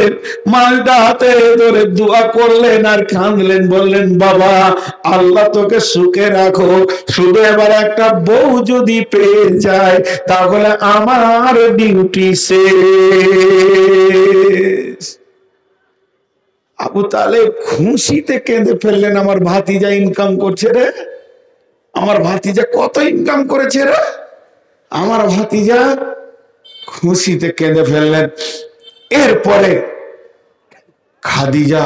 করলেন, মালটা হাতে ধরে দোয়া করলেন আর কাঁদলেন, বললেন বাবা আল্লাহ তোকে সুখে রাখো, শুধু এবার একটা বউ যদি পেয়ে যায় তাহলে আমার ডিউটি শেষ। আবু তালেব খুশিতে কেঁদে ফেললেন, আমার ভাতিজা ইনকাম করছে রে, আমার ভাতিজা কত ইনকাম করেছে রে, আমার ভাতিজা খুশিতে কেঁদে ফেললেন। এরপরে খাদিজা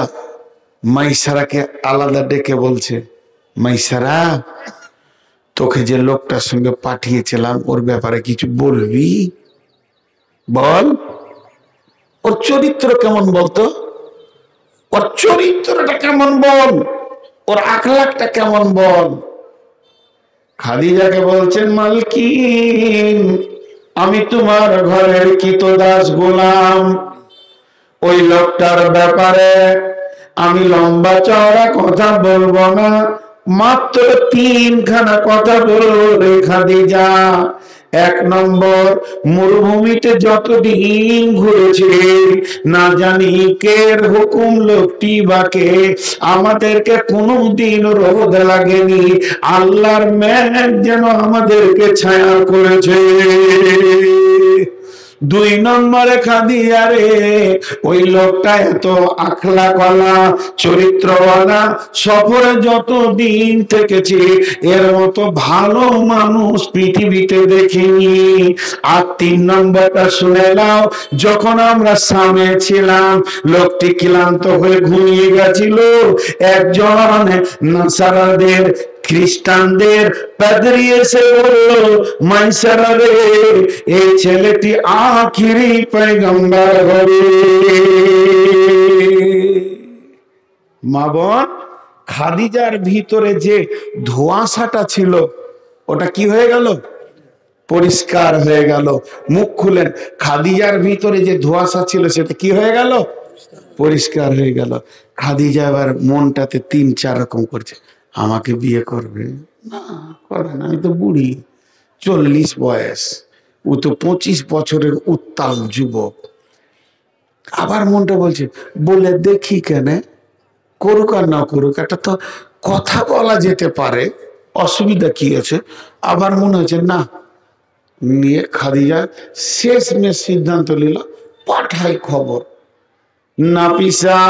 মাইসারাকে আলাদা ডেকে বলছে, মাইসারা তোকে যে লোকটার সঙ্গে পাঠিয়েছিলাম ওর ব্যাপারে কিছু বলবি? বল, ওর চরিত্র কেমন বলতো, ওর চরিত্রটা কেমন বল, ওর আখলাকটা কেমন বল। খাদিজাকে বলছেন, মালকিন আমি তোমার ঘরের কৃতদাস গোলাম, ওই লোকটার ব্যাপারে আমি লম্বা চওড়া কথা বলবো না, মাত্র তিনখানা কথা বলবো রে খাদিজা। এক নম্বর, মরুভূমিতে যতদিন ঘুরেছে না জানি কের হুকুম লোকটি বাকে, আমাদেরকে কোনদিন রোদ লাগেনি, আল্লাহর মেঘ যেন আমাদেরকে ছায়া করেছে। দুই নম্বরে খাদিজা রে, ওই লোকটা এত আখলাকওয়ালা চরিত্রওয়ালা, সফরে যত দিন থেকেছি এর মতো ভালো মানুষ পৃথিবীতে দেখিনি। আর তিন নম্বরটা শুনে নাও, যখন আমরা সামনে ছিলাম লোকটি ক্লান্ত হয়ে ঘুমিয়ে গেছিল, একজন নাসারাদের খ্রিস্টানদের পাদ্রী এসে বলল, মাইসারা রে এই ছেলেটি আখিরি পয়গম্বর হবে। মা বোন, খাদিজার ভিতরে যে ধোঁয়াশাটা ছিল ওটা কি হয়ে গেল? পরিষ্কার হয়ে গেল। মুখ খুলেন, খাদিজার ভিতরে যে ধোঁয়াশা ছিল সেটা কি হয়ে গেল? পরিষ্কার হয়ে গেল। খাদিজা এবার মনটাতে তিন চার রকম করছে, আমাকে বিয়ে করবে না, করবে না, আমি তো বুড়ি, 40 বয়স, ও তো 25 বছরের উত্তাল যুবক। আবার মনটা বলছে বলে দেখি কেন, করুক আর না করুক, একটা তো কথা বলা যেতে পারে, অসুবিধা কি আছে। আবার মনে হচ্ছে না, নিয়ে খাদিজা শেষমেশ সিদ্ধান্ত নিল, পাঠাই খবর। নাফিসা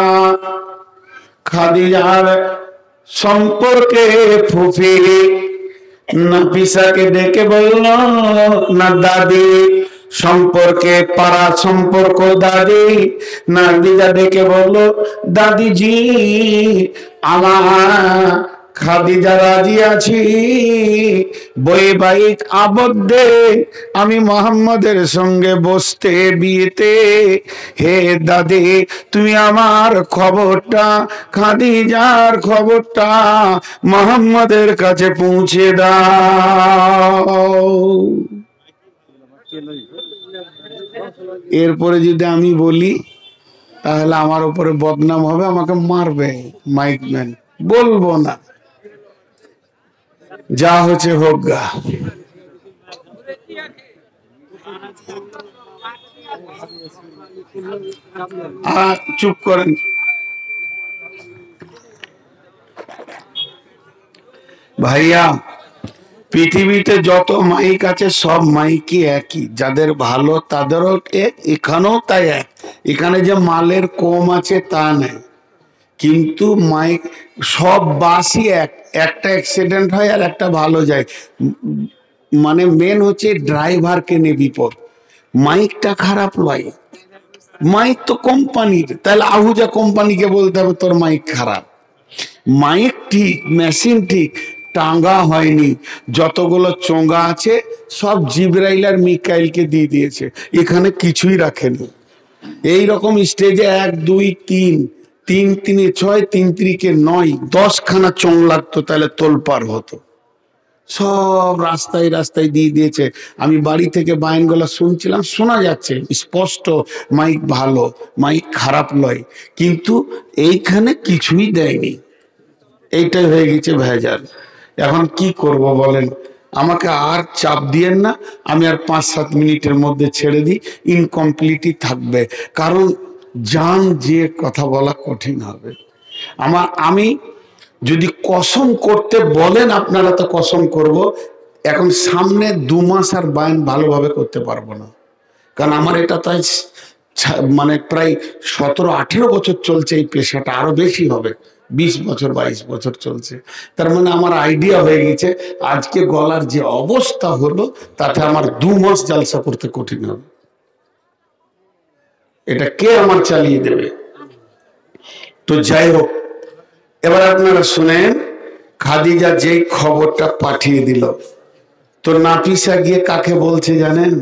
খাদিজার সম্পর্কে ফুফি নাফিসাকে ডেকে বলল, না দাদি সম্পর্কে পাড়া সম্পর্ক দাদি। নাফিসা ডেকে বলল, দাদিজি আমার খাদিজা রাজি আছি, বৈবাহিক আবদ্ধে আমি মোহাম্মদের সঙ্গে বসতে বিয়েতে। হে দাদি তুমি আমার খবরটা, খাদিজার খবরটা মোহাম্মদের কাছে পৌঁছে দাও। এরপরে যদি আমি বলি তাহলে আমার উপরে বদনাম হবে, আমাকে মারবে মাইকম্যান। বলবো না, যা হচ্ছে হোক গা। চুপ করেন। ভাইয়া, পৃথিবীতে যত মাইক আছে সব মাইকই একই, যাদের ভালো তাদেরও এক, এখানেও তাই এক। এখানে যে মালের কম আছে তা নেই, কিন্তু মাইক সব বাসই এক, একটা অ্যাক্সিডেন্ট হয় আর একটা ভালো যায়। মানে মেন হচ্ছে ড্রাইভারকে নিয়ে বিপদ। মাইকটা খারাপ নয়, মাইক তো কোম্পানির, তাহলে আহুজা কোম্পানিকে বলতে হবে তোর মাইক খারাপ। মাইক ঠিক, মেশিন ঠিক, টাঙ্গা হয়নি। যতগুলো চোঙ্গা আছে সব জিবরাইল আর মিকাইলকে দিয়ে দিয়েছে, এখানে কিছুই রাখেনি। এইরকম স্টেজে 1 2 3, 3 3 6, 3 3 9, 10 খানা চোং লাগতো, তাহলে তোলপার হতো। সব রাস্তায় রাস্তায় দিয়ে দিয়েছে। আমি বাড়ি থেকে বায়নগুলো শুনছিলাম, শোনা যাচ্ছে স্পষ্ট, মাইক ভালো, মাইক খারাপ নয়, কিন্তু এইখানে কিছুই দেয়নি। এইটাই হয়ে গেছে ভেজাল। এখন কি করব বলেন? আমাকে আর চাপ দিয়েন না, আমি আর 5-7 মিনিটের মধ্যে ছেড়ে দিই, ইনকমপ্লিটই থাকবে। কারণ জান যে কথা বলা কঠিন হবে। আমি যদি কসম করতে বলেন আপনারা তো কসম করব, এখন সামনে 2 মাস আর বায়ান ভালোভাবে করতে পারবো না, কারণ আমার এটা তাই মানে প্রায় 17-18 বছর চলছে এই পেশাটা, আরো বেশি হবে, 20 বছর 22 বছর চলছে। তার মানে আমার আইডিয়া হয়ে গেছে আজকে গলার যে অবস্থা হলো তাতে আমার 2 মাস জালসা করতে কঠিন হবে। এটা কে আমার চালিয়ে দেবে? তো যাই হোক, এবার আপনারা শুনেন, খাদিজা যেই খবরটা পাঠিয়ে দিল, তো নাফিসা গিয়ে কাকে বলছে জানেন?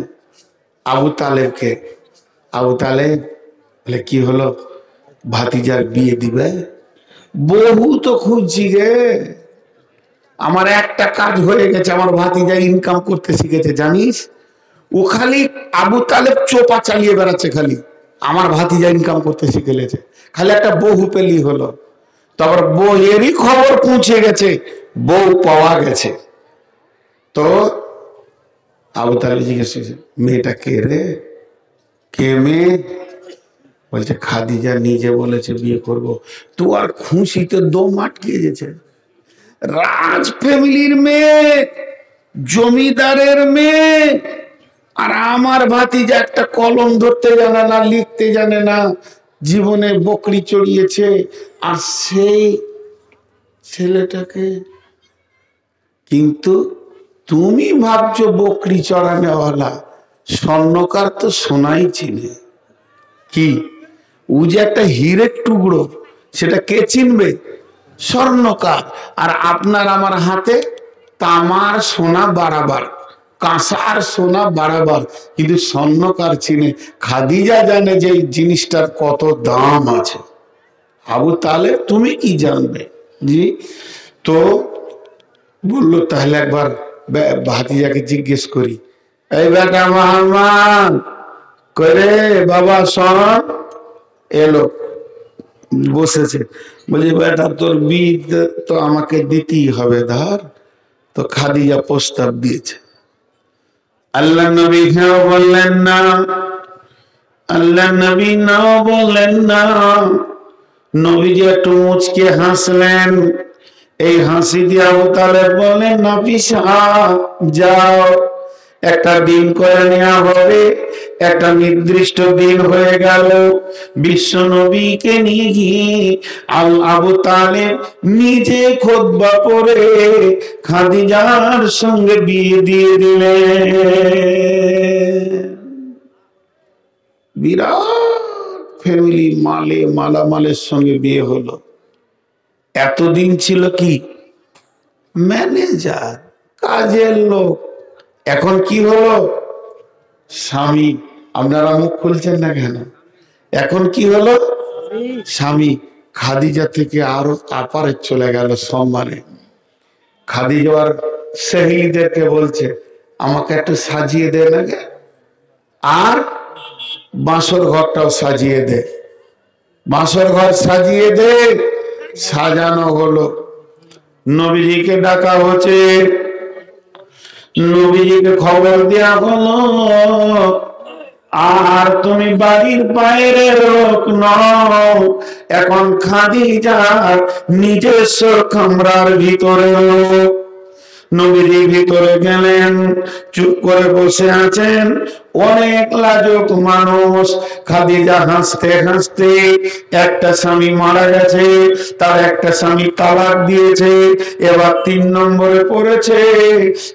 আবু তালেবকে। আবু তালেব বলে, কি হলো? ভাতিজার বিয়ে দিবে? বহু তো খুঁজছি গে, আমার একটা কাজ হয়ে গেছে, আমার ভাতিজা ইনকাম করতে শিখেছে জানিস। ও খালি আবু তালেব চোপা চালিয়ে বেড়াচ্ছে, খালি আমার ভাতিজা ইনকাম করতে শিখে গেছে, খালি একটা বহু পেলি হলো। তারপর বউয়েরই খবর পৌঁছে গেছে, বউ পাওয়া গেছে। তো আবু তালেব জিজ্ঞেস করছে, মেয়েটা কে রে? কে মেয়ে? বলছে খাদিজা নিজে বলেছে বিয়ে করব। তো আর খুশিতে দম আটকে গেছে। রাজ ফ্যামিলির মেয়ে, জমিদারের মেয়ে, আর আমার ভাতিজা একটা কলম ধরতে জানে না, লিখতে জানে না, জীবনে বকরি চড়িয়েছে, আর সেই ছেলেটাকে। কিন্তু তুমি ভাবছো বকরি চড়ানোওয়ালা, স্বর্ণকার তো সোনাই চিনে। কি ও যে একটা হীরের টুকরো, সেটা কে চিনবে? স্বর্ণকার। আর আপনার আমার হাতে তামার সোনা বাড়াবার, কাঁসার সোনা বাড়াবার, কিন্তু স্বর্ণকার চিনে। খাদিজা জানে যে এই জিনিসটার কত দাম আছে। আবু তাহলে তুমি কি জানবে? জি। তো বললো তাহলে একবার ভাতিজাকে জিজ্ঞেস করি। এই বেটা মোহাম্মদ, করে বাবা শোন। এলো, বসেছে, বলছে বেটা তোর বিদ তো আমাকে দিতেই হবে ধার। তো খাদিজা প্রস্তাব দিয়েছে। আল্লাহ নবী হ্যাঁ বললেন না, আল্লাহ নবী না বললেন না। নবীজি একটু মুচকে হাসলেন। এই হাসি দিয়ে আবু তালেব বলেন, নাফিসা যাও, একটা দিন করে নেওয়া হবে। একটা নির্দিষ্ট দিন হয়ে গেল, বিশ্ব নবীকে নিয়ে গিয়ে আবু তালেব নিজে খুতবা পড়ে খাদিজার সঙ্গে বিয়ে দিয়ে দিলেন। বিরাট ফ্যামিলি, মালে মালামালের সঙ্গে বিয়ে হলো। এতদিন ছিল কি ম্যানেজার, কাজের লোক, এখন কি হলো স্বামী। আপনারা মুখ খুলছেন না কেন? এখন কি হলো স্বামী। খাদিজা থেকে আরো আপারে চলে গেল সম্মানে। খাদিজার সহেলিদেরকে বলছে, আমাকে একটু সাজিয়ে দে না গে, আর বাসর ঘরটাও সাজিয়ে দে। বাসর ঘর সাজিয়ে দে। সাজানো হলো, নবীজিকে ডাকা হচ্ছে, নবীজিকে খবর দেয়া হলো, আর তুমি বাড়ির বাইরে লোক নও, এখন খাদিজা নিজস্ব কামরার ভিতরে লোক। নবীজি ভিতরে গেলেন, চুপ করে বসে আছেন অনেক লাজুক মানুষ। খাদিজা হাসতে হাসতে, একটা স্বামী মারা গেছে, তার একটা স্বামী তালাক দিয়েছে, এবার 3 নম্বরে পড়েছে।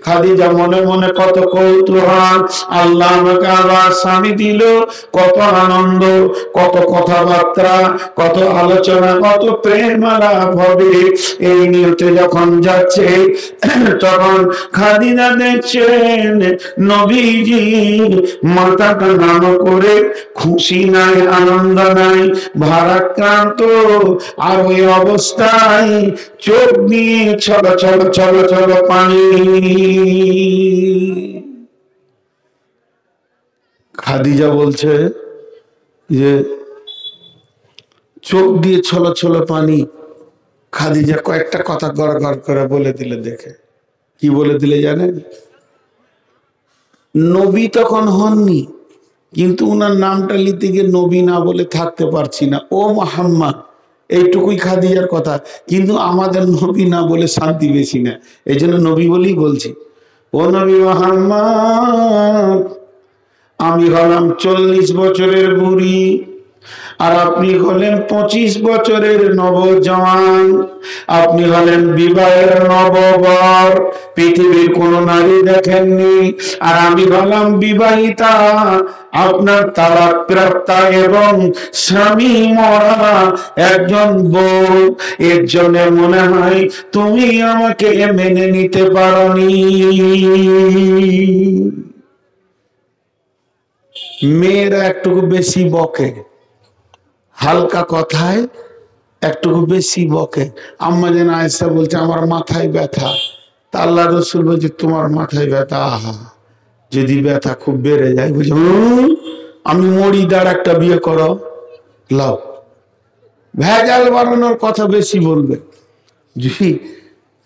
খাদিজা মনে মনে কত কৌতূহল, আল্লাহ আমাকে আবার স্বামী দিল, কত আনন্দ, কত কথাবার্তা, কত আলোচনা, কত প্রেম আলাপ হবে। এই নিয়তে যখন যাচ্ছে, তখন খাদিজা দেখছেন নবীজি মাথাটা নাম করে, খুশি নাই, আনন্দ নাই, ভারাক্রান্ত। আর ওই অবস্থায় চোখ দিয়ে ছল ছল ছল ছল পানি। খাদিজা বলছে যে চোখ দিয়ে ছল ছল পানি। খাদিজা কয়েকটা কথা গড় গড় করে বলে দিলে। দেখে কি বলে দিলে জানেন? নবী তখন হননি, কিন্তু উনার নামটা নিতে গিয়ে নবী না বলে থাকতে পারছি না। ও মোহাম্মদ, এইটুকুই খাদিজার কথা। কিন্তু আমাদের নবী না বলে শান্তি বেশি না, এই জন্য নবী বলেই বলছি। ও নবী মোহাম্মদ, আমি হলাম 40 বছরের বুড়ি, আর আপনি হলেন 25 বছরের নবজওয়ান। আপনি হলেন বিবাহের নববর, পৃথিবীর কোন নারী দেখেননি। আর আমি হলাম বিবাহিতা, আপনার তালাক প্রাপ্তা এবং স্বামী মরা একজন বউ। এর জন্য মনে হয় তুমি আমাকে মেনে নিতে পারোনি। মেয়েরা একটুকু বেশি বকে, হালকা কথায় একটুকু বেশি বকে। আম্মা যেন আয়েশা বলছে আমার মাথায় ব্যথা, তা আল্লাহ রসুল বলছে তোমার মাথায় ব্যথা, আহা যদি ব্যথা খুব বেড়ে যায় বলছে আমি মরি, দাঁড় একটা বিয়ে করো লাও। ভেজাল বাড়ানোর কথা বেশি বলবে। জি,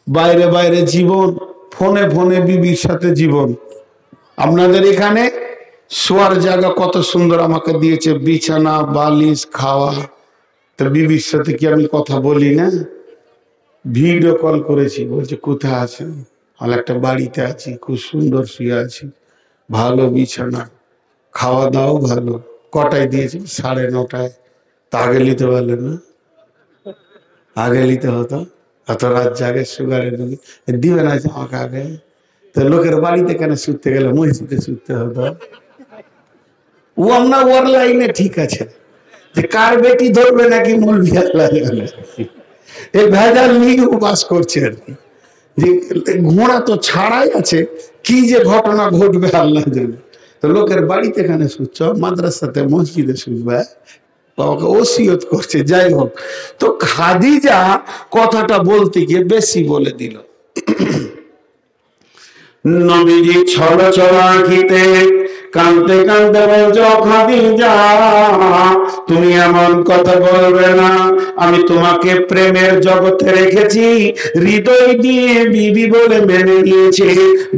বাইরে বাইরে জীবন, ফোনে ফোনে বিবির সাথে জীবন। আপনাদের এখানে শোয়ার জায়গা কত সুন্দর আমাকে দিয়েছে, বিছানা বালিশ খাওয়া, তো বিবির সাথে কি আমি কথা বলি না? ভিডিও কল করেছি, বলছে কোথায় আছেন? আমি একটা বাড়িতে আছি, খুব সুন্দর শুয়ে আছি, ভালো বিছানা, খাওয়া দাওয়া ভালো। কটায় দিয়েছি? 9:30। তা আগে নিতে পারলেন না? আগে নিতে হতো, এত রাত জাগে সুগারের রোগী, দিবে না আমাকে আগে? তো লোকের বাড়িতে কেন শুতে গেলে মসজিদে শুতে হতো? ও আমরা ওর লাইনে ঠিক আছে, যে কার বেটি ধরবে নাকি মৌলভী আল্লাহ জানে। এই ভেজাল নিয়ে উপাস করছে আর কি, যে ঘোড়া তো ছাড়াই আছে, কি যে ঘটনা ঘটবে আল্লাহ জানে। তো লোকের বাড়িতে এখানে শুচ্ছ, মাদ্রাসাতে মসজিদে শুনবে, বাবাকে ওসিয়ত করছে। যাই হোক, তো খাদিজা কথাটা বলতে গিয়ে বেশি বলে দিল। নবীজি ছলো ছলো আঁখিতে কাঁদতে কাঁদতে বলছ খাদিজা তুমি এমন কথা বলবে না, আমি তোমাকে প্রেমের জগতে রেখেছি, হৃদয় দিয়ে বিবি বলে মেনে নিয়েছি,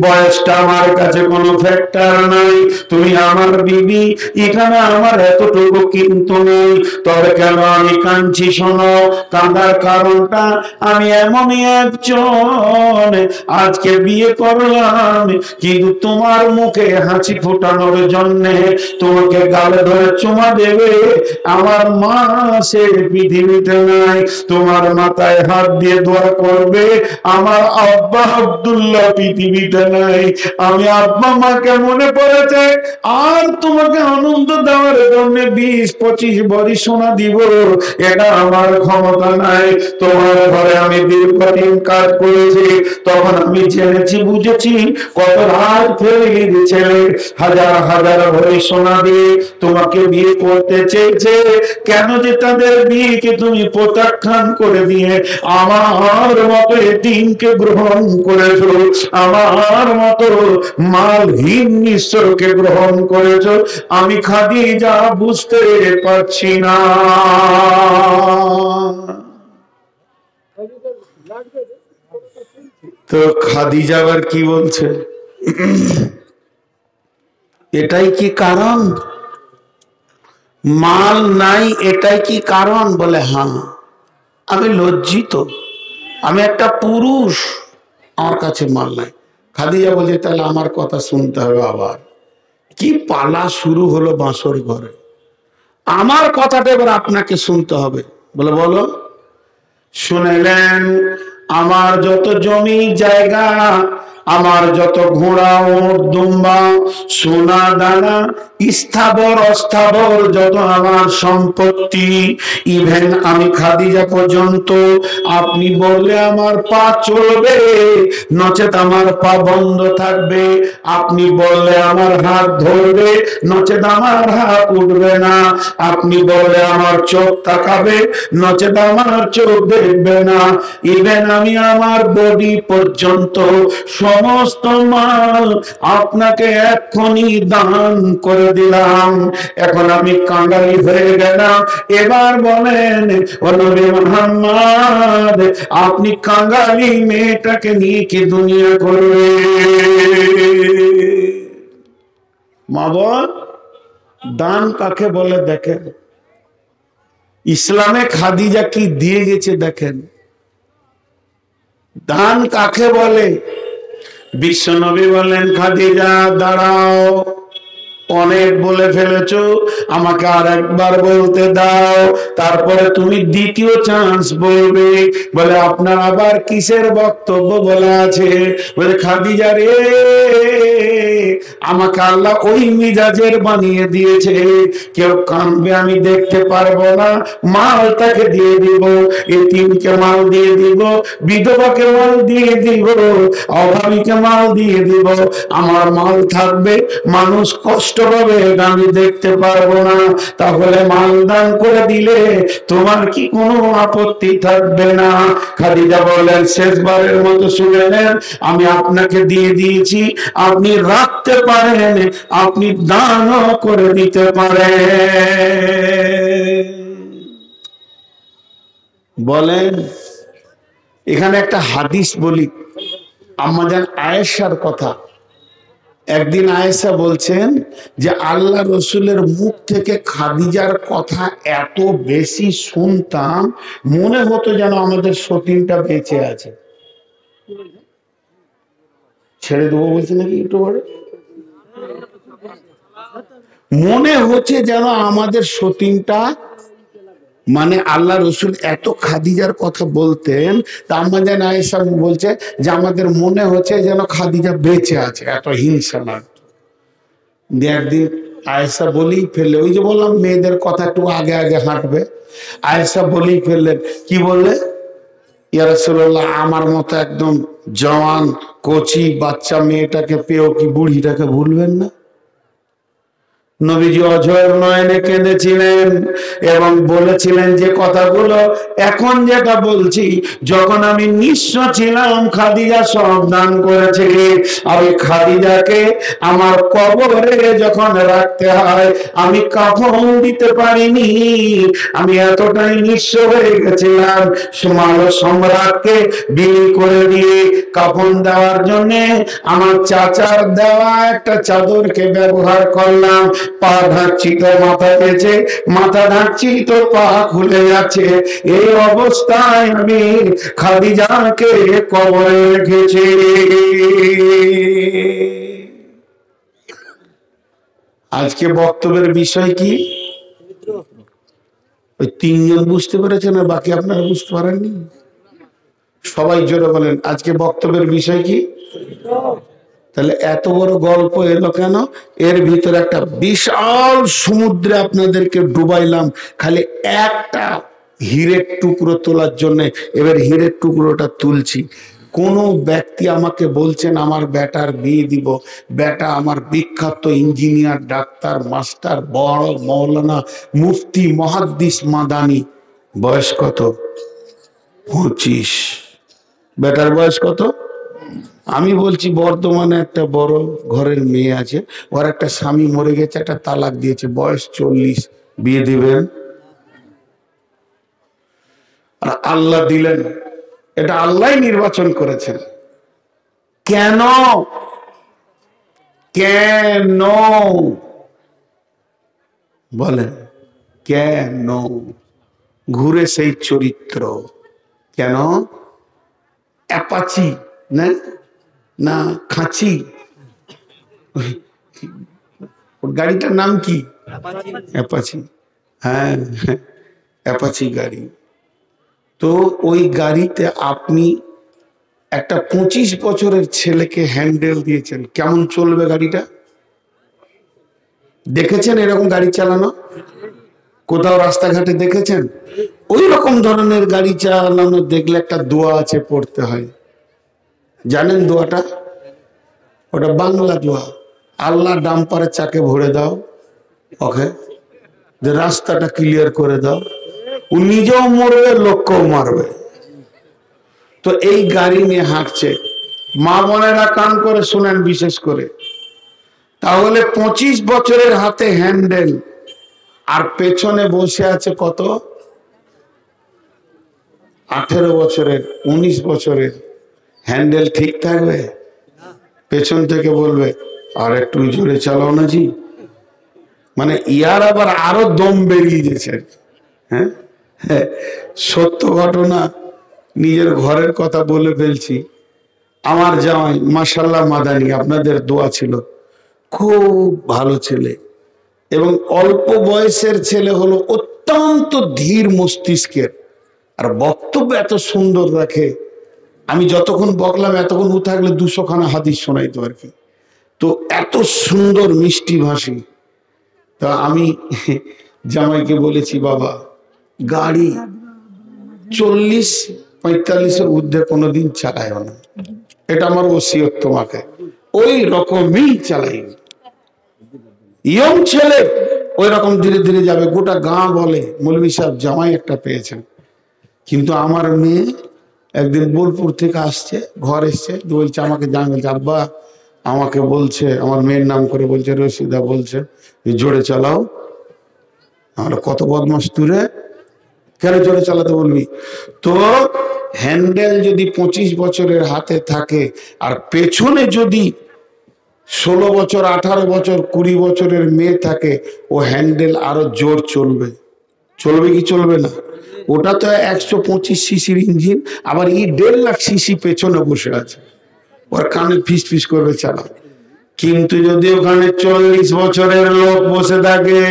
বয়সটা আমার কাছে কোনো ফ্যাক্টর নাই, তুমি আমার বিবি, এখানে আমার এতটুকু কিন্তু নেই। তবে কেন আমি কাঁদছি শোনো, কাঁদার কারণটা আমি এমনই একজন আজকে বিয়ে করলাম, কিন্তু তোমার মুখে হাসি ফোটানোর জন্য, তোমাকে গালে ধরে চুমা দেবে আমার মা সে পৃথিবীতে নাই, তোমার মাথায় হাত দিয়ে দোয়া করবে আমার আব্বা আব্দুল্লাহ পৃথিবীতে নাই। আমি আব্বা মাকে মনে পড়েছে, আর তোমাকে আনন্দ দেওয়ার জন্য 20-25 বড়ি সোনা দিব, এটা আমার ক্ষমতা নাই। তোমার ঘরে আমি দীর্ঘদিন কাজ করেছি, তখন আমি জেনেছি বুঝেছি কত রাত ফেরির ছেলে হাজার হাজার ভরি সোনা দিয়ে তোমাকে বিয়ে করতে চেয়েছে, কেন যে তাদের বিয়েকে তুমি প্রত্যাখ্যান করে দিয়ে আমার মতো এতিমকে গ্রহণ করেছো, আমার মতো মালহীন নিঃস্বকে গ্রহণ করেছো, আমি খাদিজা বুঝতে পারছি না। তো খাদিজা আবার কি বলছে, এটাই কি কারণ? মাল নাই এটাই কি কারণ? বলে হ্যাঁ, আমি লজ্জিত, আমি একটা পুরুষ, আমার কাছে মাল নাই। খাদিজা বলছে তাহলে আমার কথা শুনতে হবে। আবার কি পালা শুরু হলো বাঁশর ঘরে, আমার কথাটা এবার আপনাকে শুনতে হবে। বলে বলো। শুনেলেন, আমার যত জমি জায়গা, আমার যত ঘোড়া উট দুম্বা সোনা দানা স্থাবর অস্থাবর যত আমার সম্পত্তি, ইভেন আমি খাদিজা পর্যন্ত, আপনি বললে আমার পা চলবে, নচেত আমার পা বন্ধ থাকবে, আপনি বললে আমার হাত ধরবে, নচেত আমার হাত উঠবে না, আপনি বললে আমার চোখ তাকাবে, নচেত আমার চোখ দেখবে না, ইভেন আমি আমার বডি পর্যন্ত সমস্ত মাল আপনাকে এক্ষুনি দান করে দিলাম। এখন আমি কাঙালি হয়ে গেলাম, এবার বলেন ও নবী মুহাম্মদ, আপনি কাঙালি মেয়েটাকে নিয়ে কি দুনিয়া করবে? মা বল, দান কাকে বলে দেখেন, ইসলামে খাদিজা কি দিয়ে গেছে দেখেন। দান কাকে বলে? বিশ্বনবী বলেন, খাদিজা দাঁড়াও, অনেক বলে ফেলেছো, আমাকে আর একবার বলতে দাও, তারপরে তুমি দ্বিতীয় চান্স বলবে। বলে আপনার আবার কিসের বক্তব্য বলা আছে? বলে খাদিজা রে, আমাকে আল্লাহ ওই মিজাজের বানিয়ে দিয়েছে, কেউ কাঁদবে আমি দেখতে পারবো না, মাল তাকে দিয়ে দিব, এতিমকে মাল দিয়ে দিব, বিধবাকে মাল দিয়ে দিব, অভাবীকে মাল দিয়ে দিব, আমার মাল থাকবে, মানুষ কষ্ট পাবে আমি দেখতে পারবো না। তাহলে মাল দান করে দিলে তোমার কি কোনো আপত্তি থাকবে না? খাদিজা বলেন, শেষবারের মতো শুনে নেন, আমি আপনাকে দিয়ে দিয়েছি, আপনি রাখতে পারেন, আপনি দানও করে দিতে পারেন। বলেন, এখানে একটা হাদিস বলি, আম্মাজান আয়েশার কথা। একদিন আয়েশা বলছেন যে আল্লাহ রসুলের মুখ থেকে খাদিজার কথা এত বেশি শুনতাম, মনে হতো যেন আমাদের সতীনটা বেঁচে আছে। ছেড়ে দেবো বলছে নাকি একটু পরে, মনে হচ্ছে যেন আমাদের সতীনটা, মানে আল্লাহ রসুল এত খাদিজার কথা বলতেন, তা আম্মাজান আয়েশা বলছে যে আমাদের মনে হচ্ছে যেন খাদিজা বেঁচে আছে, এত হিংসা লাগতো। একদিন আয়েশা বলেই ফেললে, ওই যে বললাম মেয়েদের কথা একটু আগে আগে হাঁটবে, আয়েশা বলেই ফেললেন, কি বললে? ইয়া রাসূলুল্লাহ, আমার মতো একদম জওয়ান কচি বাচ্চা মেয়েটাকে পেয়েও কি বুড়িটাকে ভুলবেন না? নবীজি অঝর নয়নে কেঁদেছিলেন এবং বলেছিলেন যে কথাগুলো এখন যেটা বলছি, যখন আমি নিঃস্ব ছিলাম খাদিজা সব দান করেছে। আমি খাদিজাকে আমার কবরে যখন রাখতে হয়, আমি কাফন দিতে পারিনি, আমি এতটাই নিঃস্ব হয়ে গেছিলাম, সম্রাটকে বিলি করে দিয়ে কাফন দেওয়ার জন্য আমার চাচার দেওয়া একটা চাদরকে ব্যবহার করলাম। পা ঢাকছি তো মাথা পেয়েছে, মাথা ঢাকছি তো পা খুলে যাচ্ছে, এই অবস্থায় আমি খাদিজাকে কবরে রেখেছি। আজকে বক্তব্যের বিষয় কি? ওই তিনজন বুঝতে পেরেছেন, আর বাকি আপনারা বুঝতে পারেননি? সবাই জোরে বলেন, আজকে বক্তব্যের বিষয় কি? তাহলে এত বড় গল্প এলো কেন? এর ভিতরে একটা বিশাল সমুদ্রে আপনাদেরকে ডুবাইলাম খালি একটা হীরের টুকরো তোলার জন্য। এবার হীরের টুকরোটা তুলছি। কোন ব্যক্তি আমাকে বলছেন আমার বেটার বিয়ে দিব, বেটা আমার বিখ্যাত ইঞ্জিনিয়ার, ডাক্তার, মাস্টার, বড় মৌলানা, মুফতি, মুহাদ্দিস মাদানি। বয়স কত? 25। বেটার বয়স কত? আমি বলছি বর্ধমানে একটা বড় ঘরের মেয়ে আছে, ওর একটা স্বামী মরে গেছে, একটা তালাক দিয়েছে, বয়স 40, বিয়ে দিবেন? আর আল্লাহ দিলেন, এটা আল্লাহ নির্বাচন করেছেন। কেন? কেন বলেন, কেন? ঘুরে সেই চরিত্র। কেন? অ্যাপাচি না, না খাঁচি, গাড়িটার নাম কি? অ্যাপাচি। হ্যাঁ, অ্যাপাচি গাড়ি। তো ওই গাড়িতে আপনি একটা 25 বছরের ছেলেকে হ্যান্ডেল দিয়েছেন, কেমন চলবে গাড়িটা? দেখেছেন এরকম গাড়ি চালানো? কোথাও রাস্তাঘাটে দেখেছেন? ওই রকম ধরনের গাড়ি চালানো দেখলে একটা দোয়া আছে, পড়তে হয়। জানেন দোয়াটা? ওটা বাংলা দোয়া। আল্লাহ ডাম্পারের চাকে ভরে দাও, ওকে, যে রাস্তাটা ক্লিয়ার করে দাও। ও নিজেও মরবে, লোককেও মারবে। তো এই গাড়ি নিয়ে হাঁটছে। মা বোনেরা কান করে শুনেন বিশেষ করে, তাহলে 25 বছরের হাতে হ্যান্ডেল, আর পেছনে বসে আছে কত? 18 বছরের, 19 বছরের। হ্যান্ডেল ঠিক থাকবে? পেছন থেকে বলবে আর একটু জোরে চালাও না জি, মানে ইয়ার আবার আরো দম বেরিয়ে গেছে। হ্যাঁ, সত্য ঘটনা, নিজের ঘরের কথা বলে ফেলছি। আমার জামাই মাশাআল্লাহ মাদানী, আপনাদের দোয়া ছিল, খুব ভালো ছেলে এবং অল্প বয়সের ছেলে হলো অত্যন্ত ধীর মস্তিষ্কের, আর বক্তব্য এত সুন্দর রাখে। আমি যতক্ষণ বকলাম এতক্ষণ ও থাকলে 200 খানা হাদিস শোনাইতো আর কি। তো এত সুন্দর মিষ্টি ভাষী। তা আমি জামাইকে বলেছি, বাবা গাড়ি 40-45-এর ঊর্ধ্বে কোনোদিন চালায় না, এটা আমার ওসিয়ত তোমাকে। ওই রকমই চালাই, ইয়ং ছেলে ওই রকম ধীরে ধীরে যাবে। গোটা গাঁ বলে মৌলভী সাহেব জামাই একটা পেয়েছেন। কিন্তু আমার মেয়ে একদিন বোলপুর থেকে আসছে, ঘর এসছে, বলছে আমাকে জামাই বলছে, আব্বা আমাকে বলছে, আমার মেয়ের নাম করে বলছে, রশিদা বলছে জোরে চালাও। আমরা কত বদমাস তুরে, কেন জোরে চালাতে বলবি? তো হ্যান্ডেল যদি 25 বছরের হাতে থাকে আর পেছনে যদি 16 বছর 18 বছর 20 বছরের মেয়ে থাকে, ও হ্যান্ডেল আরো জোর চলবে। চলবে কি চলবে না? ওটা তো 125 সিসির ইঞ্জিন, আবার 1.5 লাখ সিসি পেছনে বসে আছে, ওর কানে ফিস ফিস করবে চালা। কিন্তু যদি ওখানে 40 বছরের লোক বসে থাকে,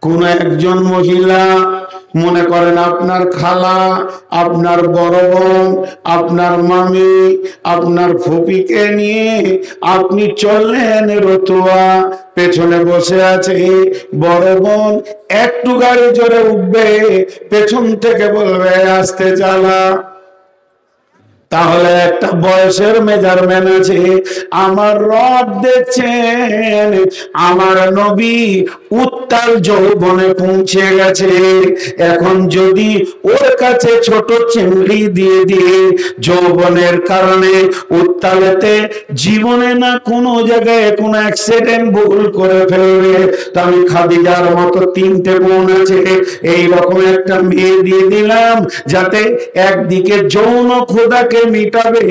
কোন একজন মহিলা, মনে করেন আপনার খালা, আপনার বড় বোন, আপনার মামি, আপনার ফুপিকে নিয়ে আপনি চললেন রতুয়া, পেছনে বসে আছে বড় বোন, একটু গাড়ি জোরে উঠবে, পেছন থেকে বলবে আস্তে চালা। তাহলে একটা বয়সের মেজারমেন্ট আছে। আমার রব দেখছেন আমার নবী উত্তাল যৌবনে পৌঁছে গেছে। এখন যদি ওর কাছে ছোট চিংড়ি দিয়ে দিয়ে যৌবনের কারণে উত্তালেতে জীবনে না কোনো জায়গায় কোনো অ্যাক্সিডেন্ট ভুল করে ফেলবে, তো আমি খাদিজার মতো 3টে বোন আছে, এই রকম একটা মেয়ে দিয়ে দিলাম, যাতে একদিকে যৌন ক্ষুধাকে মিটাবে,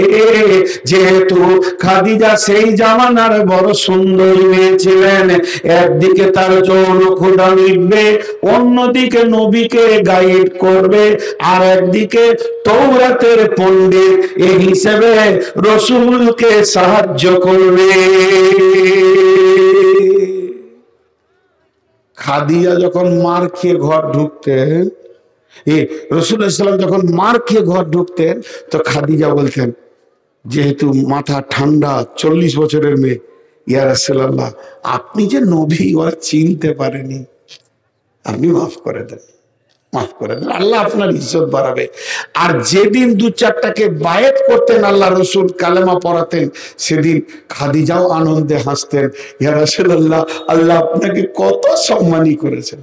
যেহেতু খাদিজা সেই জামানার বড় সুন্দর মেয়ে ছিলেন, একদিকে তার যৌন ক্ষুধা মিটবে, অন্যদিকে নবীকে গাইড করবে, আর একদিকে তৌরাতের পণ্ডিত এই হিসেবে রসূলকে সাহায্য করবে। খাদিজা যখন মার খেয়ে ঘর ঢুকতেন, রাসূলুল্লাহ সাল্লাল্লাহু আলাইহি ওয়াসাল্লাম যখন মার খেয়ে ঘর ঢুকতেন, তো খাদিজা বলতেন, যেহেতু মাথা ঠান্ডা, 40 বছরের মেয়ে, ইয়া রাসূলুল্লাহ আপনি যে নবী ওরা চিনতে পারেনি, আপনি মাফ করে দেন, মাফ করে দেন, আল্লাহ আপনার ইজ্জত বাড়াবে। আর যেদিন 2-4টাকে বায়াত করতেন আল্লাহ রসুল, কালেমা পড়াতেন, সেদিন খাদিজাও আনন্দে হাসতেন, ইয়া রাসূলুল্লাহ আল্লাহ আপনাকে কত সম্মানী করেছেন।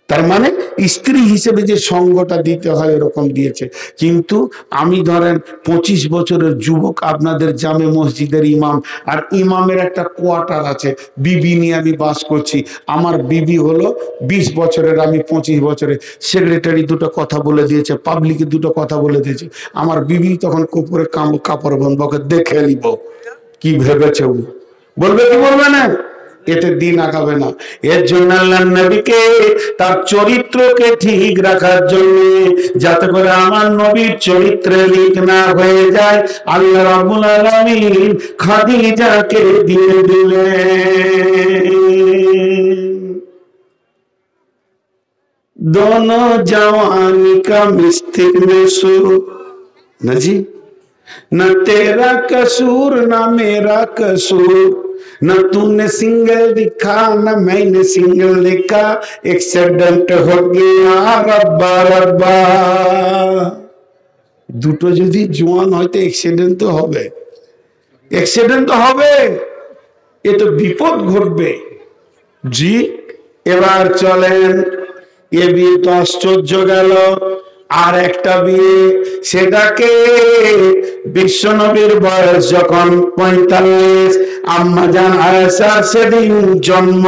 তার মানে স্ত্রী হিসেবে যে সঙ্গটা দিতে হয় এরকম দিয়েছে। কিন্তু আমি ধরেন 25 বছরের যুবক, আপনাদের জামে মসজিদের ইমাম, আর ইমামের একটা কোয়ার্টার আছে, বিবি নিয়ে আমি বাস করছি। আমার বিবি হলো 20 বছরের, আমি 25 বছরের। সেক্রেটারি দুটো কথা বলে দিয়েছে, পাবলিকে দুটো কথা বলে দিয়েছে, আমার বিবি তখন কুপুরে কাপড় বন্ধকে দেখে নিব কি ভেবেছে, বলবে কি বলবে না, এতে দিন আগাবে না। এর জন্য আল্লাহ নবীকে তার চরিত্রকে ঠিক রাখার জন্য, যাতে করে আমার নবীর চরিত্রে লিক না হয়ে যায়, আল্লাহ রাব্বুল আলামিন খাদিজাকে দিয়ে দিলেন। दोनों जवानी का मिस्त्री में सुर न जी, न तेरा कसूर न मेरा कसूर, न तूने सिंगल दिखा न मैंने सिंगल देखा, एक्सीडेंट हो गया रब्बा रब्बा। দুটো যদি জোয়ান হয়তো অ্যাক্সিডেন্ট তো হবে, অ্যাক্সিডেন্ট তো হবে, এ তো বিপদ ঘটবে। জি, এবার চলেন, এ বিয়ে তো আশ্চর্য গেল। আর একটা বিয়ে, সেটাকে বিশ্বনবীর বয়স যখন 45, আম্মা জান আয়েশার সেদিন জন্ম।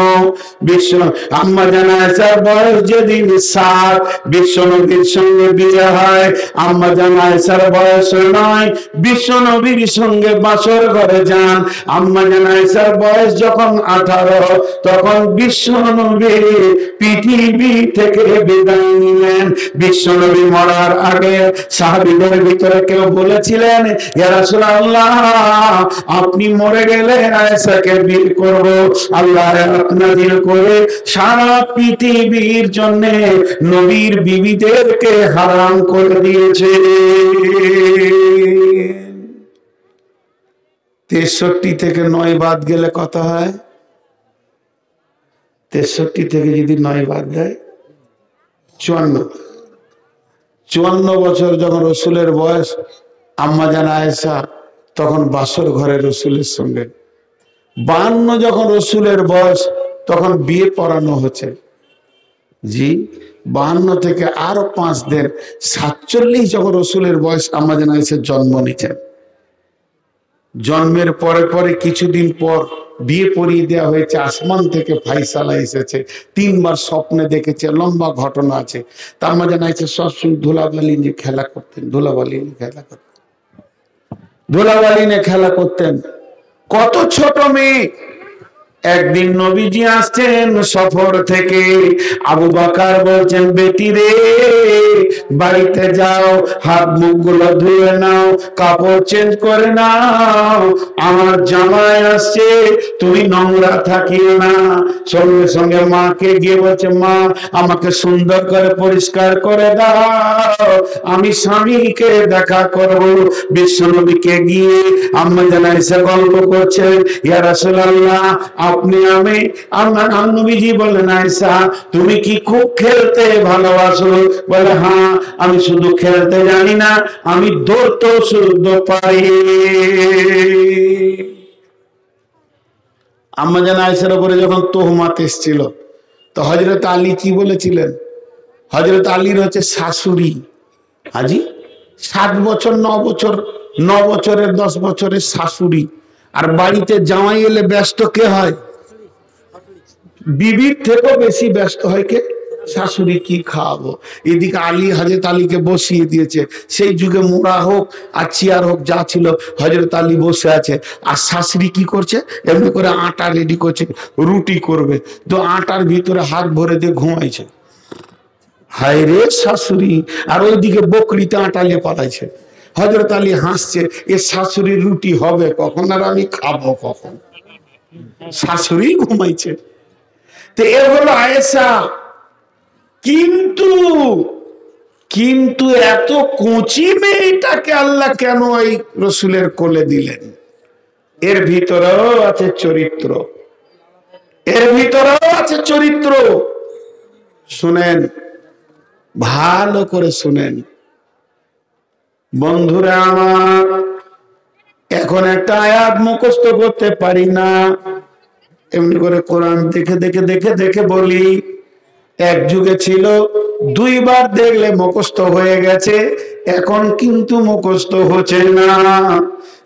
আম্মা জান আয়েশার বয়স যেদিন 7, বিশ্বনবীর সঙ্গে বিয়ে হয়। আম্মা জান আয়েশার বয়স 9, বিশ্বনবীর সঙ্গে বাসর ঘরে যান। আম্মা জান আয়েশার বয়স যখন 18, তখন বিশ্বনবী পৃথিবী থেকে বিদায় নিলেন। বিশ্বনবী মরার আগে সাহাবীদের ভিতরে কেউ বলেছিলেন, ইয়া রাসূলুল্লাহ, আপনি মরে গেলে আয়েশাকে বিয়ে করব। আল্লাহ আয়াত নাযিল করে সারা পৃথিবীর জন্য নবীর বিবিদেরকে হারাম করে দিয়েছে। 63 থেকে 9 বাদ গেলে কত হয়? 63 থেকে যদি 9 বাদ দেয় 54। 54 বছর যখন রসুলের বয়স, আম্মা জান আয়েশা তখন বাসর ঘরে রসুলের সঙ্গে। 52 যখন রসুলের বয়স, তখন বিয়ে পড়ানো হচ্ছে। জি, 52 থেকে আরো 5 দিন, 47 যখন রসুলের বয়স, আম্মা জান আয়েশা জন্ম নিচ্ছেন। জন্মের পরে পরে কিছুদিন পর বিয়ে পড়িয়ে দেওয়া হয়েছে। আসমান থেকে ফাইসালা এসেছে। 3 বার স্বপ্নে দেখেছে, লম্বা ঘটনা আছে। তার মাঝে নাইছে সবসময় ধুলাবালি নিয়ে খেলা করতেন, ধুলাবালি নিয়ে খেলা করতেন, ধুলাবালি নিয়ে খেলা করতেন। কত ছোট মেয়ে। একদিন নবীজি আসছেন সফর থেকে, আবু বকর বলছেন, বেটি রে বাড়িতে যাও, হাত মুখ গুলো ধুয়ে নাও, কাপড় চেঞ্জ করে নাও, আমার জামাই আসছে, তুমি নোংরা থাকিও না। সঙ্গে সঙ্গে মাকে গিয়ে বলছে, মা আমাকে সুন্দর করে পরিষ্কার করে দাও, আমি স্বামীকে দেখা করব। বিশ্বনবীকে গিয়ে আম্মা জান আয়েশা গল্প করছেন, ইয়া রাসূলুল্লাহ, আপনি আমি আমার নবীজি বললেন, আয়েশা তুমি কি খুব খেলতে ভালোবাসো? বলে, হ্যাঁ, আমি শুধু খেলতে জানি না, আমি দৌড়তে শুদ্ধ পারি। আম্মা জান আয়েশার উপরে যখন তোহমাত এসেছিল, তো হযরত আলী কি বলেছিলেন? হযরত আলীর হচ্ছে শাশুড়ি, হাজি 7 বছর 9 বছর 9 বছরের 10 বছরের শাশুড়ি। আর বাড়িতে জামাই এলে ব্যস্ত কে হয়? বিবির থেকেও বেশি ব্যস্ত হয় কে? শাশুড়ি। কি খাওয়াবো? এদিকে আলী হযরত আলীকে বসিয়ে দিয়েছে। সেই যুগে মোড়া হোক আর চেয়ার হোক যা ছিল, হযরত আলী বসে আছে। আর শাশুড়ি কি করছে? এমনি করে আটা রেডি করছে, রুটি করবে। তো আটার ভিতরে হাত ভরে দিয়ে ঘুমাইছে। হায় রে শাশুড়ি! আর ওইদিকে বকরিতে আটা নিয়ে পালাইছে। হযরত আলী হাসছে, এ শাশুড়ির রুটি হবে কখন, আর আমি খাবো কখন? শাশুড়ি ঘুমাইছে। তো এ হলো আয়েশা। কিন্তু কিন্তু এত কচি মেয়েটাকে আল্লাহ কেন এই রসুলের কোলে দিলেন? এর ভিতরেও আছে চরিত্র, এর ভিতরেও আছে চরিত্র। শুনেন, ভালো করে শুনেন বন্ধুরা আমার। এখন একটা আয়াত মুখস্থ করতে পারি না, এমনি করে কোরআন দেখে দেখে দেখে দেখে বলি। এক যুগে ছিল 2 বার দেখলে মুখস্থ হয়ে গেছে, এখন কিন্তু মুখস্থ হচ্ছে না।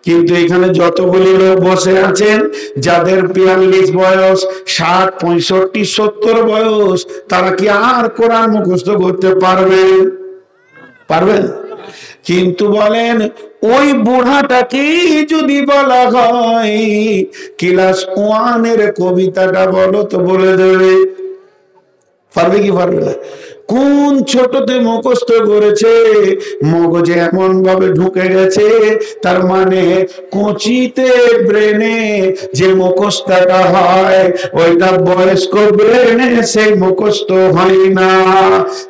কিন্তু এখানে যতগুলি লোক বসে আছেন, যাদের 42 বয়স, 60, 65, 70 বয়স, তারা কি আর কোরআন মুখস্থ করতে পারবেন? পারবেন? কিন্তু বলেন, ওই বুড়াটাকে যদি বলা হয় ক্লাস 1 এর কবিতাটা বলো, তো বলে দেবে। পারবে কি পারবে না? কোন ছোটতে মুখস্থ করেছে, মগজে এমন ভাবে ঢুকে গেছে, তার মানে কচিতে ব্রেনে যে মুখস্থটা হয়, ওইটা বয়স্ক ব্রেনে সেই মুখস্থ হয় না।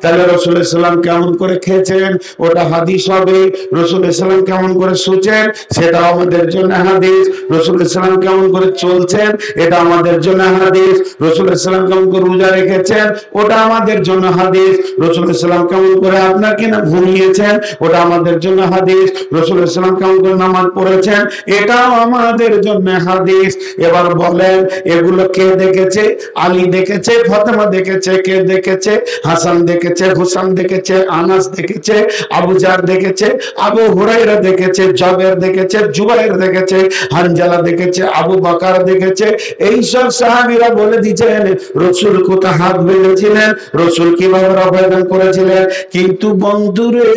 তাহলে রাসূল সাল্লাল্লাহু আলাইহি কেমন করে খেয়েছেন, ওটা হাদিস হবে। রাসূল সাল্লাল্লাহু আলাইহি কেমন করে শুচেন, সেটা আমাদের জন্য হাদিস। রাসূল সাল্লাল্লাহু আলাইহি কেমন করে চলছেন, এটা আমাদের জন্য হাদিস। রাসূল সাল্লাল্লাহু আলাইহি কেমন করে রোজা রেখেছেন, ওটা আমাদের জন্য হাদিস। হাদিস। রাসূল সাল্লাল্লাহু কেমন করে আপনার কিনা ঘুমিয়েছেন, ওটা আমাদের জন্য হাদিস। রাসূল সাল্লাল্লাহু কেমন করে নামাজ পড়েছেন, এটাও আমাদের জন্য হাদিস। এবার বলেন, এগুলো কে দেখেছে? আলী দেখেছে, ফাতেমা দেখেছে। কে দেখেছে? হাসান দেখেছে, হুসাইন দেখেছে, আনাস দেখেছে, আবু জার দেখেছে, আবু হুরায়রা দেখেছে, জাবের দেখেছে, জুবাইর দেখেছে, হানজালা দেখেছে, আবু বকর দেখেছে। এই সব সাহাবীরা বলে দিয়েছেন রাসূল কোথা হাত বেঁধেছিলেন, রাসূল কিভাবে আবেদন করেছিলেন। কিন্তু বন্ধুরে,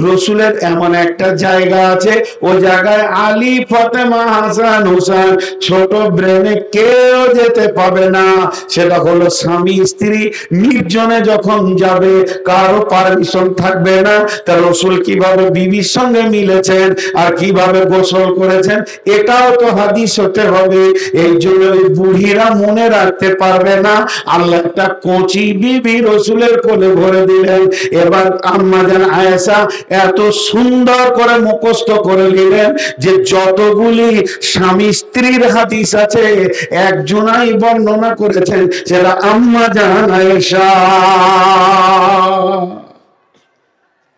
রাসূলের এমন একটা জায়গা আছে, ও জায়গায় আলী, ফাতেমা, হাসান, হুসাইন ছোট ব্রেনে কেউ যেতে পাবে না। সেটা হলো স্বামী স্ত্রী নির্জনে যখন যাবে, কারো পারমিশন থাকবে না। তা রাসূল কিভাবে বিবির সঙ্গে মিলেছেন আর কিভাবে গোসল করেছেন, এটাও তো হাদিস হতে হবে। এই জন্য ওই বুড়িরা মনে রাখতে পারবে না, আল্লাহ একটা কচি বিবি রাসূলের কোলে ভরে দিলেন। এবার আম্মা জান আয়েশা এত সুন্দর করে মুখস্থ করে নিলেন যে যতগুলি স্বামী স্ত্রীর হাদিস আছে একজনাই বর্ণনা করেছেন, সেটা আম্মা জান আয়েশা।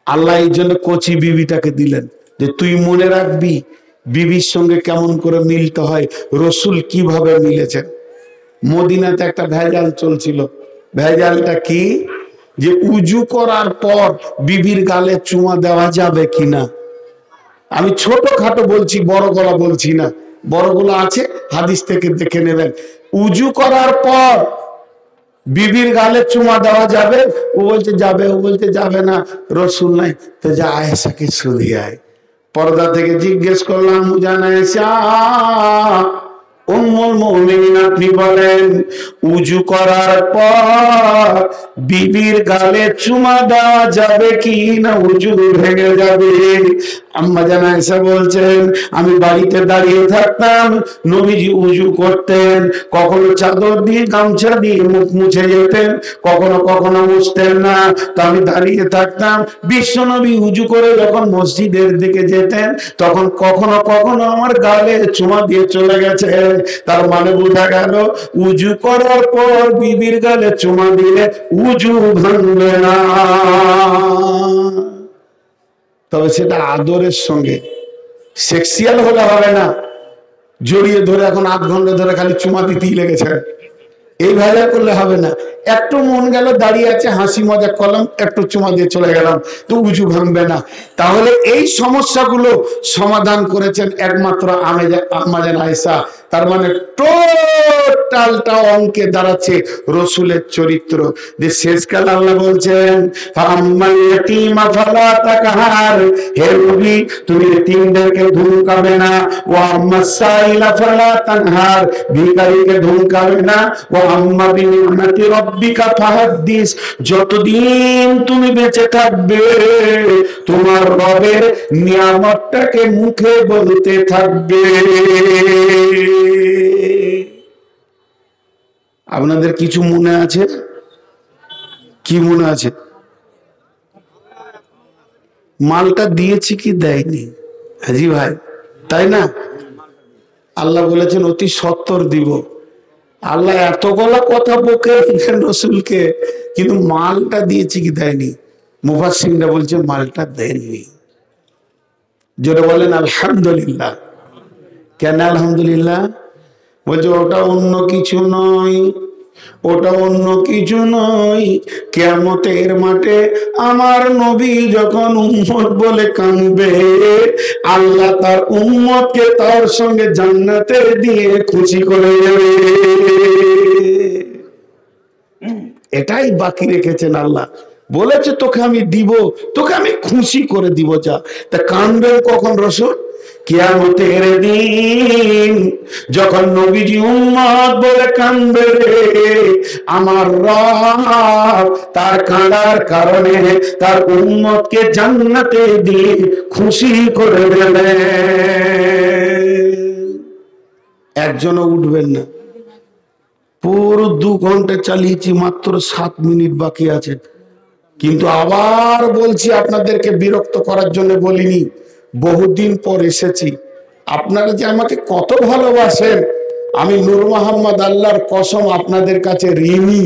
আল্লাহ এই জন্য কচি বিবিটাকে দিলেন যে তুই মনে রাখবি বিবির সঙ্গে কেমন করে মিলতে হয়, রাসূল কিভাবে মিলেছেন। মদিনাতে একটা ভেজাল চলছিল। ভেজালটা কি? যে উজু করার পর বিবির গালে চুমা দেওয়া যাবে কিনা। আমি ছোটখাটো বলছি, বড় গলা বলছি না। বড় গলা আছে, হাদিস থেকে দেখে নেবেন। উজু করার পর বিবির গালে চুমা দেওয়া যাবে? ও বলছে যাবে, ও বলছে যাবে না। রাসূল নাই, তো যা আয়েশাকে শুধিয়ে আয়। পর্দা থেকে জিজ্ঞেস করলাম, জানা আয়েশা, উম্মুল মুমিনিন আপনি বলেন উজু করার পর বিবির গালে চুমা দেওয়া যাবে কি না উজু ভেঙে যাবে? আম্মা জান আয়েশা বলছেন, আমি বাড়িতে দাঁড়িয়ে থাকতাম, নবীজি উজু করতেন, কখনো চাদর দিয়ে গামছা দিয়ে মুখ মুছে যেতেন, কখনো কখনো মুছতেন না। তো আমি দাঁড়িয়ে থাকতাম, বিশ্ব নবী উজু করে যখন মসজিদের দিকে যেতেন তখন কখনো কখনো আমার গালে চুমা দিয়ে চলে গেছেন। তার মানে বোঝা গেল উজু করার পর বিবির গালে চুমা দিলে উজু ভাঙবে না, তবে সেটা আদরের সঙ্গে। সেক্সুয়াল হলে হবে না, জড়িয়ে ধরে এখন আধ ঘন্টা ধরে খালি চুমা দিতেই লেগেছে, এই ভাজা করলে হবে না। একটু মন গেল, দাঁড়িয়ে আছে, হাসি মজা করলাম, একটু চুমা দিয়ে চলে গেলাম, তো উজু ভাঙবে না। তাহলে এই সমস্যাগুলো সমাধান করেছেন একমাত্র আম্মা জান আয়েশা। তার মানে টোটালটা অঙ্কে দাঁড়াচ্ছে রাসূলের চরিত্র। যে শেষকাল আল্লাহ বলছেন ফাআম্মাল ইয়াতীমা ফালা তাকহার, হে নবী তুমি এতিমদেরকে ধমকাবে না। ওয়া আম্মাস সাইলা ফালা তানহার, ভিখারিকে ধমকাবে না। ওয়া আম্মা বিনি'মাতি রাব্বিকা ফাহাদ্দিস, যতদিন তুমি বেঁচে থাকবে তোমার রবের নিয়ামতটাকে মুখে বলতে থাকবে। আপনাদের কিছু মনে আছে? কি মনে আছে? মালটা দিয়েছি কি দেয়নি? হাজি ভাই, তাই না? আল্লাহ বলেছেন অতি সত্বর দিব। আল্লাহ এতগুলা কথা বকে রাসূলকে, কিন্তু মালটা দিয়েছি কি দেয়নি? মুফাসসিররা বলছে মালটা দেননি। জোরে বলেন আলহামদুলিল্লাহ। কেন আলহামদুলিল্লাহ? বলছে ওটা অন্য কিছু নয়, ওটা অন্য কিছু নয়। কিয়ামতের মাঠে আমার নবী যখন উম্মত বলে কাঁদবে, আল্লাহ তার উম্মতকে তার সঙ্গে জান্নাতে দিয়ে খুশি করে দেবে। এটাই বাকি রেখেছেন আল্লাহ। বলেছে তোকে আমি দিব, তোকে আমি খুশি করে দিব। যা তা কাঁদবেন কখন রাসূল? কিয়ামতের দিন যখন নবীজি উম্মত বলে কাঁদবে, আমার রব তার কাঁদার কারণে তার উম্মতকে জান্নাতে দিয়ে খুশি করে দেবে। একজনও উঠবেন না। পুরো 2 ঘন্টা চালিয়েছি, মাত্র 7 মিনিট বাকি আছে। কিন্তু আবার বলছি, আপনাদেরকে বিরক্ত করার জন্য বলিনি, বহুদিন পর এসেছি। আপনারা যে আমাকে কত ভালোবাসেন, আমি নূর মোহাম্মদ আল্লাহর কসম আপনাদের কাছে ঋণী।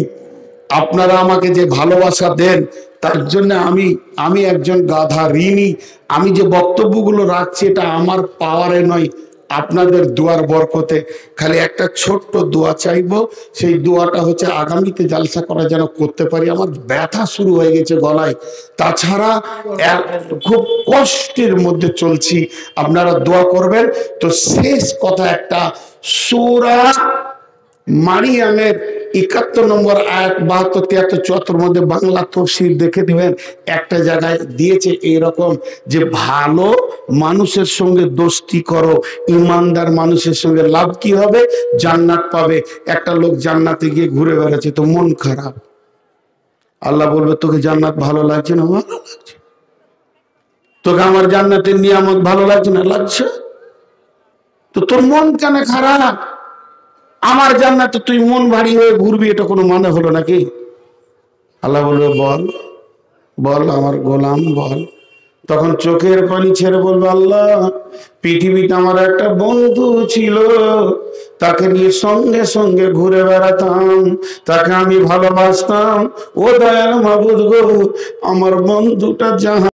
আপনারা আমাকে যে ভালোবাসা দেন তার জন্য আমি একজন গাধা ঋণী। আমি যে বক্তব্যগুলো রাখছি এটা আমার পাওয়ারে নয়, আপনাদের দোয়ার বরকতে। খালি একটা ছোট্ট দোয়া চাইবো, সেই দোয়াটা হচ্ছে আগামীতে জালসা করা যেন করতে পারি। আমার ব্যথা শুরু হয়ে গেছে গলায়, তাছাড়া খুব কষ্টের মধ্যে চলছি। আপনারা দোয়া করবেন। তো শেষ কথা একটা, সূরা মারিয়ামের 71 নম্বর আয়াত 72, 73, 74 মধ্যে বাংলা তফসির দেখে দিবেন। একটা জায়গায় দিয়েছে এইরকম যে ভালো মানুষের সঙ্গে দোস্তি করো, ইমানদার মানুষের সঙ্গে লাভ কি হবে? জান্নাত পাবে। একটা লোক জান্নাতে গিয়ে ঘুরে বেড়াচ্ছে, তো মন খারাপ। আল্লাহ বলবে তোকে জান্নাত ভালো লাগছে না? ভালো লাগছে। তোকে আমার জান্নাতের নিয়ামত ভালো লাগছে না? লাগছে। তো তোর মন কেন খারাপ? আমার জান্নাতে তুই মন ভারী হয়ে ঘুরবি, এটা কোনো মানে হলো নাকি? আল্লাহ বলবে বল বল আমার গোলাম বল। তখন চোখের পানি ছেড়ে বলবে আল্লাহ, পৃথিবীতে আমার একটা বন্ধু ছিল, তাকে নিয়ে সঙ্গে সঙ্গে ঘুরে বেড়াতাম, তাকে আমি ভালোবাসতাম। ও দয়াল মাবুদ গো, আমার বন্ধুটা জাহান